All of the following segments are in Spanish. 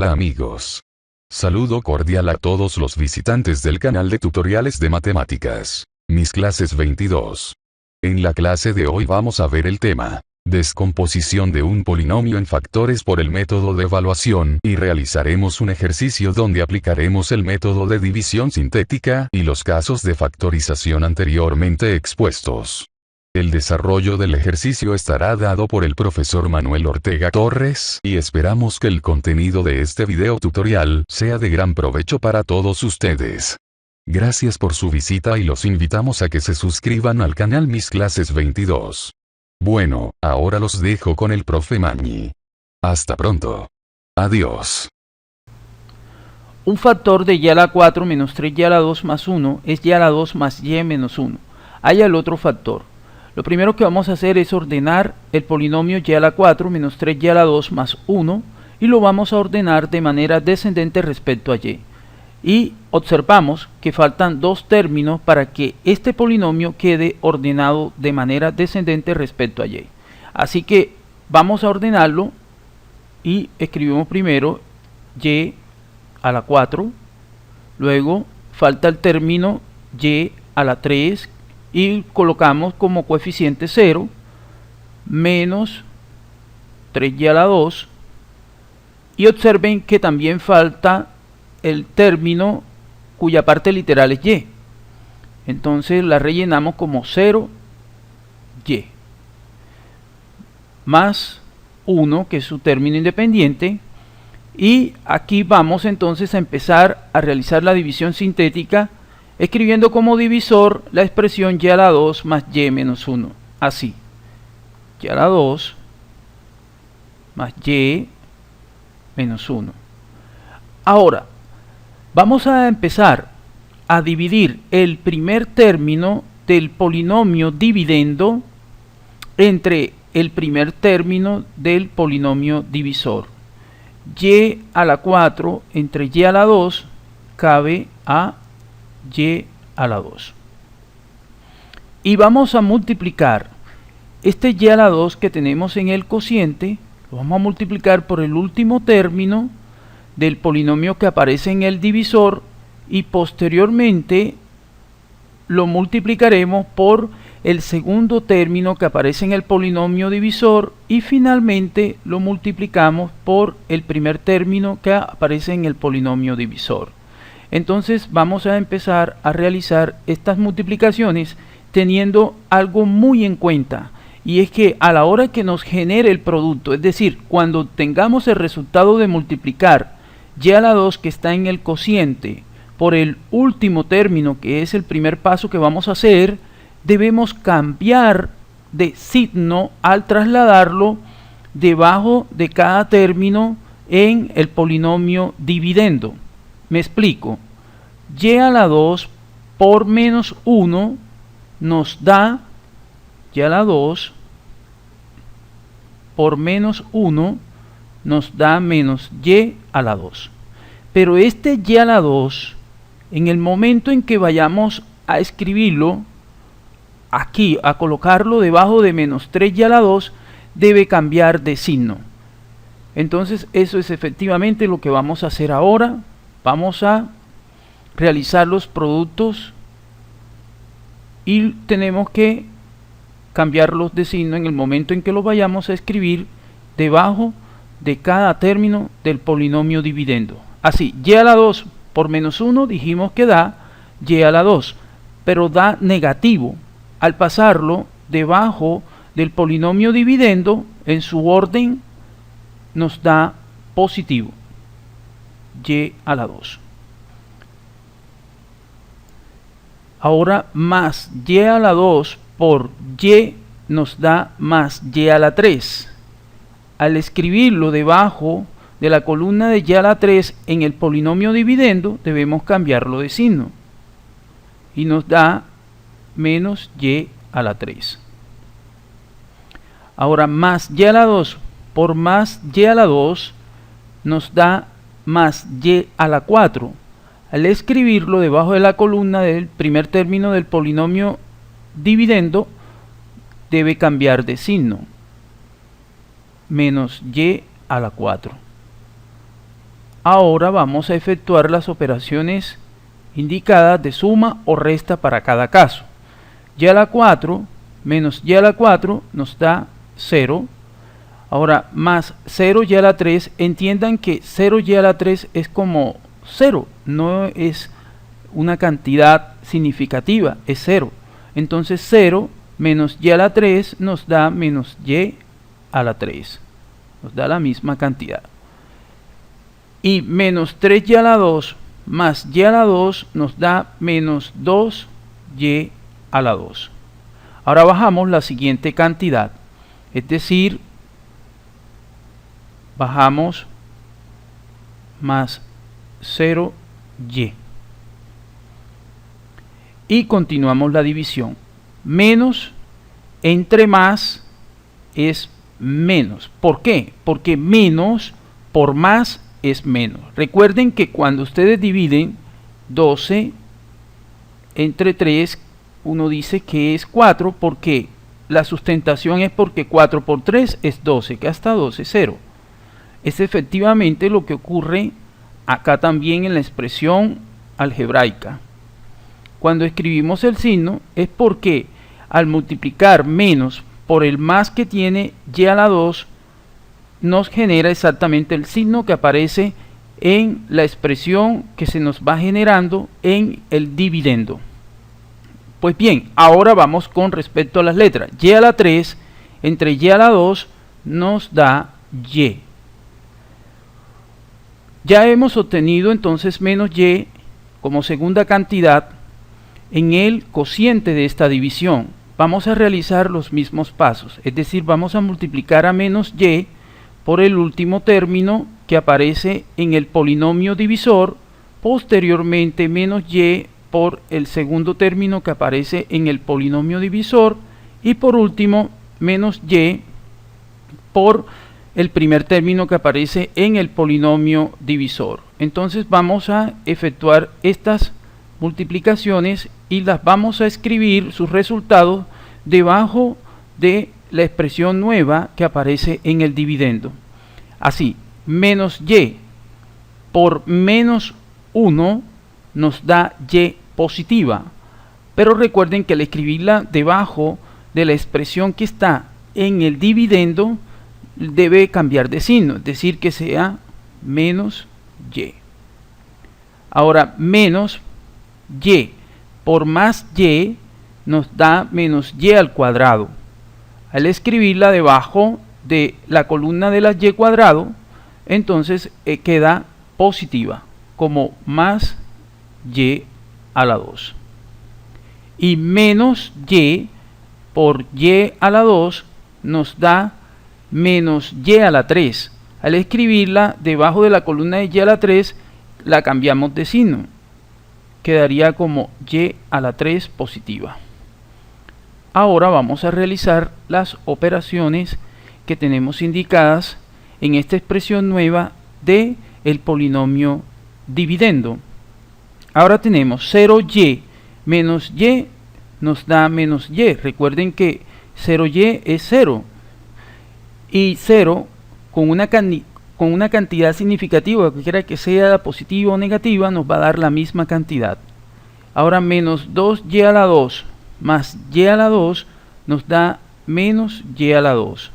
Hola amigos. Saludo cordial a todos los visitantes del canal de tutoriales de matemáticas. Mis clases 22. En la clase de hoy vamos a ver el tema: descomposición de un polinomio en factores por el método de evaluación, y realizaremos un ejercicio donde aplicaremos el método de división sintética y los casos de factorización anteriormente expuestos. El desarrollo del ejercicio estará dado por el profesor Manuel Ortega Torres, y esperamos que el contenido de este video tutorial sea de gran provecho para todos ustedes. Gracias por su visita y los invitamos a que se suscriban al canal Mis Clases 22. Bueno, ahora los dejo con el profe Mañi. Hasta pronto. Adiós. Un factor de y a la 4 menos 3y a la 2 más 1 es y a la 2 más y menos 1. Haya el otro factor. Lo primero que vamos a hacer es ordenar el polinomio y a la 4 menos 3y a la 2 más 1 y lo vamos a ordenar de manera descendente respecto a y. Y observamos que faltan dos términos para que este polinomio quede ordenado de manera descendente respecto a y. Así que vamos a ordenarlo y escribimos primero y a la 4, luego falta el término y a la 3 y colocamos como coeficiente 0 menos 3y a la 2, y observen que también falta el término cuya parte literal es y, entonces la rellenamos como 0y más 1, que es su término independiente, y aquí vamos entonces a empezar a realizar la división sintética escribiendo como divisor la expresión y a la 2 más y menos 1, así: y a la 2 más y menos 1. Ahora vamos a empezar a dividir el primer término del polinomio dividendo entre el primer término del polinomio divisor. Y a la 4 entre y a la 2 cabe a y a la 2. Y vamos a multiplicar este y a la 2 que tenemos en el cociente, lo vamos a multiplicar por el último término del polinomio que aparece en el divisor, y posteriormente lo multiplicaremos por el segundo término que aparece en el polinomio divisor, y finalmente lo multiplicamos por el primer término que aparece en el polinomio divisor. Entonces vamos a empezar a realizar estas multiplicaciones teniendo algo muy en cuenta, y es que a la hora que nos genere el producto, es decir, cuando tengamos el resultado de multiplicar y a la 2 que está en el cociente por el último término, que es el primer paso que vamos a hacer, debemos cambiar de signo al trasladarlo debajo de cada término en el polinomio dividendo. Me explico. Y a la 2 por menos 1 nos da y a la 2 por menos 1 nos da menos y a la 2. Pero este y a la 2, en el momento en que vayamos a escribirlo aquí, a colocarlo debajo de menos 3y a la 2, debe cambiar de signo. Entonces eso es efectivamente lo que vamos a hacer ahora. Vamos a realizar los productos y tenemos que cambiarlos de signo en el momento en que los vayamos a escribir debajo de cada término del polinomio dividendo. Así, y a la 2 por menos 1 dijimos que da y a la 2, pero da negativo. Al pasarlo debajo del polinomio dividendo, en su orden nos da positivo, y a la 2. Ahora más y a la 2 por y nos da más y a la 3. Al escribirlo debajo de la columna de y a la 3 en el polinomio dividendo, debemos cambiarlo de signo y nos da menos y a la 3. Ahora más y a la 2 por más y a la 2 nos da más y a la 4. Al escribirlo debajo de la columna del primer término del polinomio dividendo, debe cambiar de signo, menos y a la 4. ahora vamos a efectuar las operaciones indicadas de suma o resta para cada caso. Y a la 4 menos y a la 4 nos da 0. Ahora, más 0y a la 3, entiendan que 0y a la 3 es como 0, no es una cantidad significativa, es 0. Entonces 0 menos y a la 3 nos da menos y a la 3, nos da la misma cantidad. Y menos 3y a la 2 más y a la 2 nos da menos 2y a la 2. Ahora bajamos la siguiente cantidad, es decir, bajamos más 0y. Y continuamos la división. Menos entre más es menos. ¿Por qué? Porque menos por más es menos. Recuerden que cuando ustedes dividen 12 entre 3, uno dice que es 4 porque la sustentación es porque 4 por 3 es 12, que hasta 12 es 0. Es efectivamente lo que ocurre acá también en la expresión algebraica. Cuando escribimos el signo es porque al multiplicar menos por el más que tiene y a la 2 nos genera exactamente el signo que aparece en la expresión que se nos va generando en el dividendo. Pues bien, ahora vamos con respecto a las letras. Y a la 3 entre y a la 2 nos da y. Ya hemos obtenido entonces menos y como segunda cantidad en el cociente de esta división. Vamos a realizar los mismos pasos, es decir, vamos a multiplicar a menos y por el último término que aparece en el polinomio divisor, posteriormente menos y por el segundo término que aparece en el polinomio divisor y por último menos y por el primer término que aparece en el polinomio divisor. Entonces vamos a efectuar estas multiplicaciones y las vamos a escribir sus resultados debajo de la expresión nueva que aparece en el dividendo. Así, menos y por menos 1 nos da y positiva, pero recuerden que al escribirla debajo de la expresión que está en el dividendo debe cambiar de signo, es decir, que sea menos y. Ahora, menos y por más y nos da menos y al cuadrado. Al escribirla debajo de la columna de la y cuadrado, entonces queda positiva, como más y a la 2. Y menos y por y a la 2 nos da menos y a la 3. Al escribirla debajo de la columna de y a la 3, la cambiamos de signo. Quedaría como y a la 3 positiva. Ahora vamos a realizar las operaciones que tenemos indicadas en esta expresión nueva de el polinomio dividendo. Ahora tenemos 0y menos y nos da menos y. Recuerden que 0y es 0 y 0 con una cantidad significativa, cualquiera que sea positiva o negativa, nos va a dar la misma cantidad. Ahora menos 2y a la 2 más y a la 2 nos da menos y a la 2.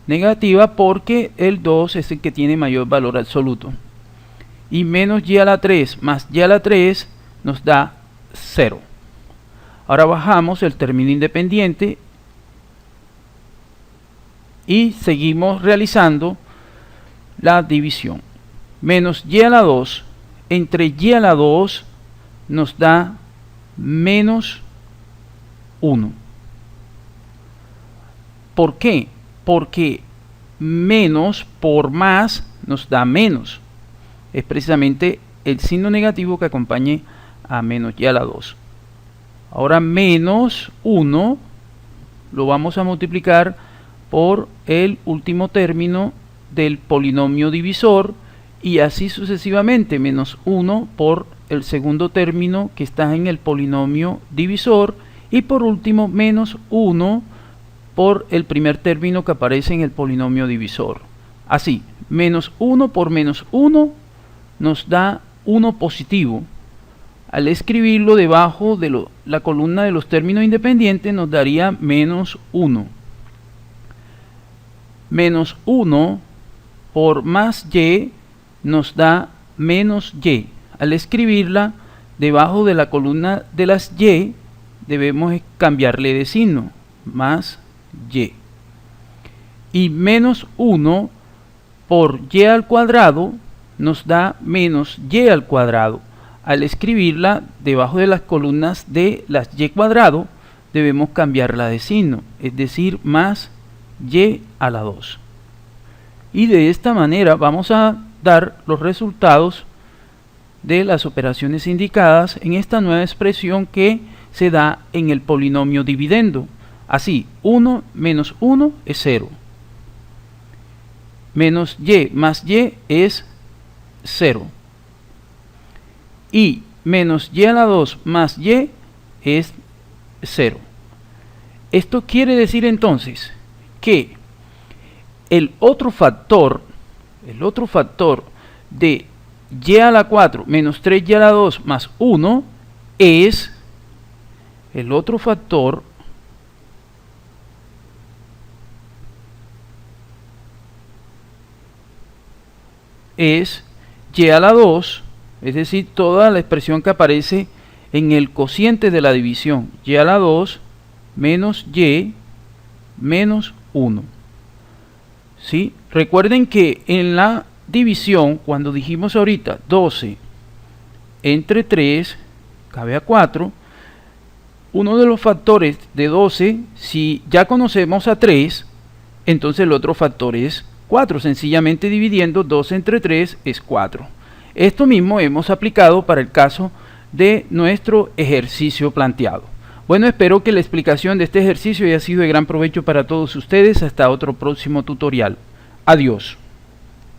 Negativa porque el 2 es el que tiene mayor valor absoluto. Y menos y a la 3 más y a la 3 nos da 0. Ahora bajamos el término independiente y seguimos realizando la división. Menos y a la 2 entre y a la 2 nos da menos 1. ¿Por qué? Porque menos por más nos da menos. Es precisamente el signo negativo que acompañe a menos y a la 2. Ahora menos 1 lo vamos a multiplicar por el último término del polinomio divisor y así sucesivamente, menos 1 por el segundo término que está en el polinomio divisor y por último menos 1 por el primer término que aparece en el polinomio divisor. Así, Menos 1 por menos 1 nos da 1 positivo. Al escribirlo debajo de la columna de los términos independientes nos daría menos 1. Menos 1 por más y nos da menos y. Al escribirla debajo de la columna de las y debemos cambiarle de signo, más y. Y menos 1 por y al cuadrado nos da menos y al cuadrado. Al escribirla debajo de las columnas de las y cuadrado debemos cambiarla de signo, es decir, más y a la 2. Y de esta manera vamos a dar los resultados de las operaciones indicadas en esta nueva expresión que se da en el polinomio dividendo. Así, 1 menos 1 es 0. Menos y más y es 0. Y menos y a la 2 más y es 0. Esto quiere decir entonces que el otro factor de y a la 4 menos 3y a la 2 más 1 es el otro factor es y a la 2, es decir, toda la expresión que aparece en el cociente de la división, y a la 2 menos y menos 1. ¿Sí? Recuerden que en la división, cuando dijimos ahorita 12 entre 3 cabe a 4, uno de los factores de 12, si ya conocemos a 3, entonces el otro factor es 4, sencillamente dividiendo 2 entre 3 es 4. Esto mismo hemos aplicado para el caso de nuestro ejercicio planteado. Bueno, espero que la explicación de este ejercicio haya sido de gran provecho para todos ustedes. Hasta otro próximo tutorial. Adiós.